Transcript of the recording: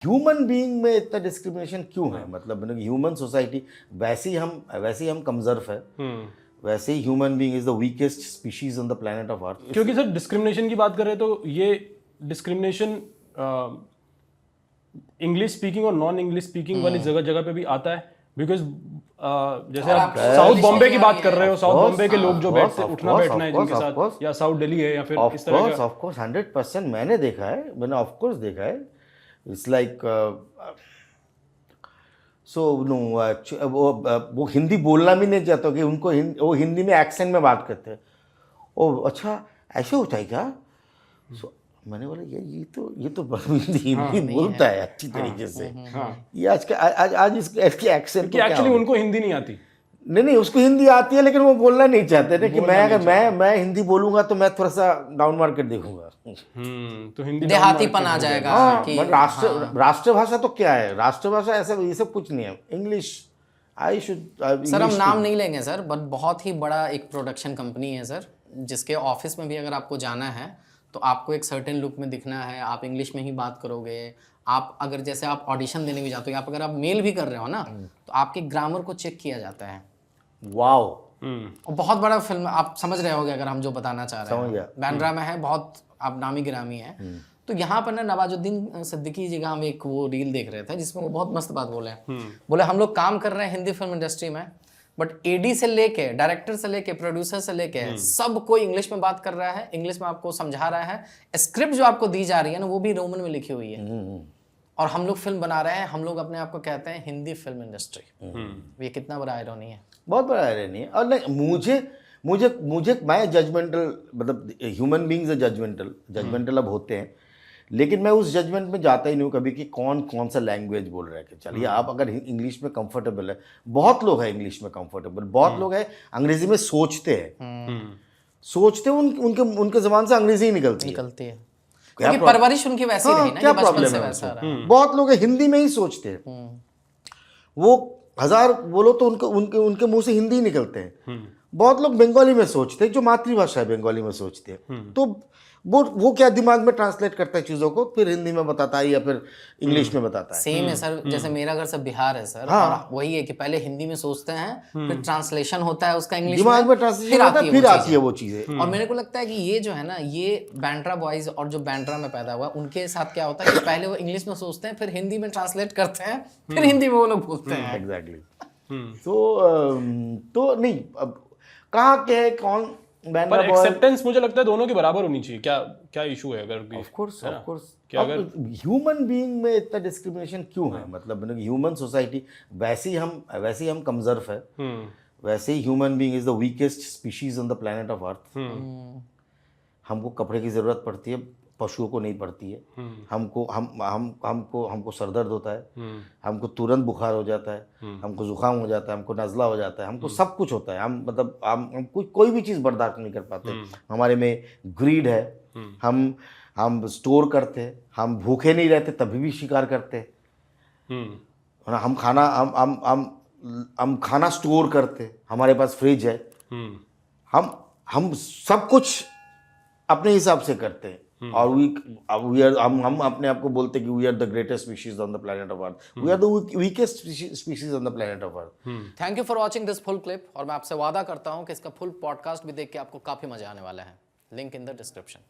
Human being में इतना discrimination क्यों है? मतलब ह्यूमन सोसाइटी वैसे ही हम कमजोर है, वैसे ही human being is the weakest species on the planet of earth. क्योंकि सर डिस्क्रिमिनेशन की बात करें तो ये डिस्क्रिमिनेशन इंग्लिश स्पीकिंग और नॉन इंग्लिश स्पीकिंग वाली जगह जगह पे भी आता है। बिकॉज जैसे आप साउथ बॉम्बे की बात कर रहे हो, साउथ बॉम्बे के लोग जो बैठते उठना बैठना है जिनके साथ, या साउथ दिल्ली है या फिर इस तरह का। ऑफ कोर्स 100% मैंने देखा है, मैंने ऑफ कोर्स देखा है। इट्स लाइक सो नो, वो हिंदी बोलना भी नहीं चाहते कि उनको वो हिंदी में एक्सेंट में बात करते हैं। ओ अच्छा, ऐसे होता है क्या? सो मैंने बोला ये तो हिंदी बोलता है अच्छी तरीके से। ये आज इसके एक्सेंट एक्चुअली उनको हिंदी नहीं आती। नहीं, उसको हिंदी आती है लेकिन वो बोलना नहीं चाहते ना कि मैं हिंदी बोलूंगा तो मैं थोड़ा सा डाउन मार्केट देखूंगा। तो हिंदी देहातीपन आ जाएगा। कि राष्ट्रभाषा तो क्या है? राष्ट्रभाषा ऐसा ये सब कुछ नहीं है। इंग्लिश सर हम नाम नहीं लेंगे सर, बट बहुत ही बड़ा एक प्रोडक्शन कंपनी है सर, जिसके ऑफिस में भी अगर आपको जाना है तो आपको एक सर्टेन लुक में दिखना है, आप इंग्लिश में ही बात करोगे। आप अगर जैसे आप ऑडिशन देने भी जाते हो, या अगर आप मेल भी कर रहे हो ना, तो आपके ग्रामर को चेक किया जाता है। वाओ। और बहुत बड़ा फिल्म, आप समझ रहे होगे अगर हम जो बताना चाह रहे हैं। बांद्रा में है, बहुत आप नामी गिरामी है। तो यहाँ पर ना नवाजुद्दीन सिद्दीकी जी का हम एक वो रील देख रहे थे जिसमें वो बहुत मस्त बात बोले हम लोग काम कर रहे हैं हिंदी फिल्म इंडस्ट्री में, बट एडी से लेके डायरेक्टर से लेके प्रोड्यूसर से लेके सब कोई इंग्लिश में बात कर रहा है, इंग्लिश में आपको समझा रहा है। स्क्रिप्ट जो आपको दी जा रही है ना, वो भी रोमन में लिखी हुई है। और हम लोग फिल्म बना रहे हैं, हम लोग अपने आप को कहते हैं हिंदी फिल्म इंडस्ट्री। ये कितना बड़ा आयरनी है, बहुत बड़ा आयरनी है। और नहीं, मुझे मैं जजमेंटल, मतलब ह्यूमन बीइंग्स जजमेंटल अब होते हैं, लेकिन मैं उस जजमेंट में जाता ही नहीं हूँ कभी कि कौन सा लैंग्वेज बोल रहा है। कि चलिए आप अगर इंग्लिश में कंफर्टेबल है, बहुत लोग हैं इंग्लिश में कंफर्टेबल, बहुत लोग हैं अंग्रेजी में सोचते हैं उनके ज़बान से अंग्रेजी ही निकलती है। क्योंकि परवरिश उनकी वैसी रही ना, क्या बचपन प्रॉब्लम से है? वैसा रहा। बहुत लोग हिंदी में ही सोचते हैं। वो 1000 बोलो तो उनके मुंह से हिंदी ही निकलते हैं। बहुत लोग बंगाली में सोचते हैं, जो मातृभाषा है बंगाली में सोचते हैं। तो वो क्या दिमाग में ट्रांसलेट करता है चीज़ों को, फिर हिंदी में बताता है या फिर इंग्लिश में बताता है। सेम है सर, जैसे मेरा घर सब बिहार है सर। और वही है कि पहले हिंदी में सोचते हैं, फिर ट्रांसलेशन होता है उसका इंग्लिश दिमाग में, ट्रांसलेशन होता है, फिर आती है वो चीज़ें। और मेरे को लगता है कि ये जो है ना, ये बांद्रा बॉयज और जो बांद्रा में पैदा हुआ उनके साथ क्या होता है कि पहले वो इंग्लिश में सोचते हैं, फिर हिंदी में ट्रांसलेट करते हैं, फिर हिंदी में वो लोग बोलते हैं। एग्जैक्टली। तो नहीं, अब कहाँ के है कौन पर एक्सेप्टेंस मुझे लगता है दोनों की बराबर होनी चाहिए। क्या इशू है? अगर ऑफ कोर्स ह्यूमन बीइंग में इतना डिस्क्रिमिनेशन क्यों है? मतलब ह्यूमन सोसाइटी वैसे ही हम कमजोर है, वैसे ही human being is the weakest species on the planet of earth. हमको कपड़े की जरूरत पड़ती है, पशुओं को नहीं पड़ती है। हमको सर दर्द होता है, हमको तुरंत बुखार हो जाता है, हमको जुकाम हो जाता है, हमको नज़ला हो जाता है, हमको सब कुछ होता है। हम कोई भी चीज़ बर्दाश्त नहीं कर पाते। हमारे में ग्रीड है, हम स्टोर करते हैं, हम भूखे नहीं रहते तभी भी शिकार करते हैं। हम खाना स्टोर करते हैं, हमारे पास फ्रिज है। हम सब कुछ अपने हिसाब से करते हैं। और हम अपने आप को बोलते हैं कि we are the greatest species on the planet of earth, we are the weakest species on the planet of earth. Thank you for watching this full clip. और मैं आपसे वादा करता हूं कि इसका फुल पॉडकास्ट भी देख के आपको काफी मजा आने वाला है। Link in the description.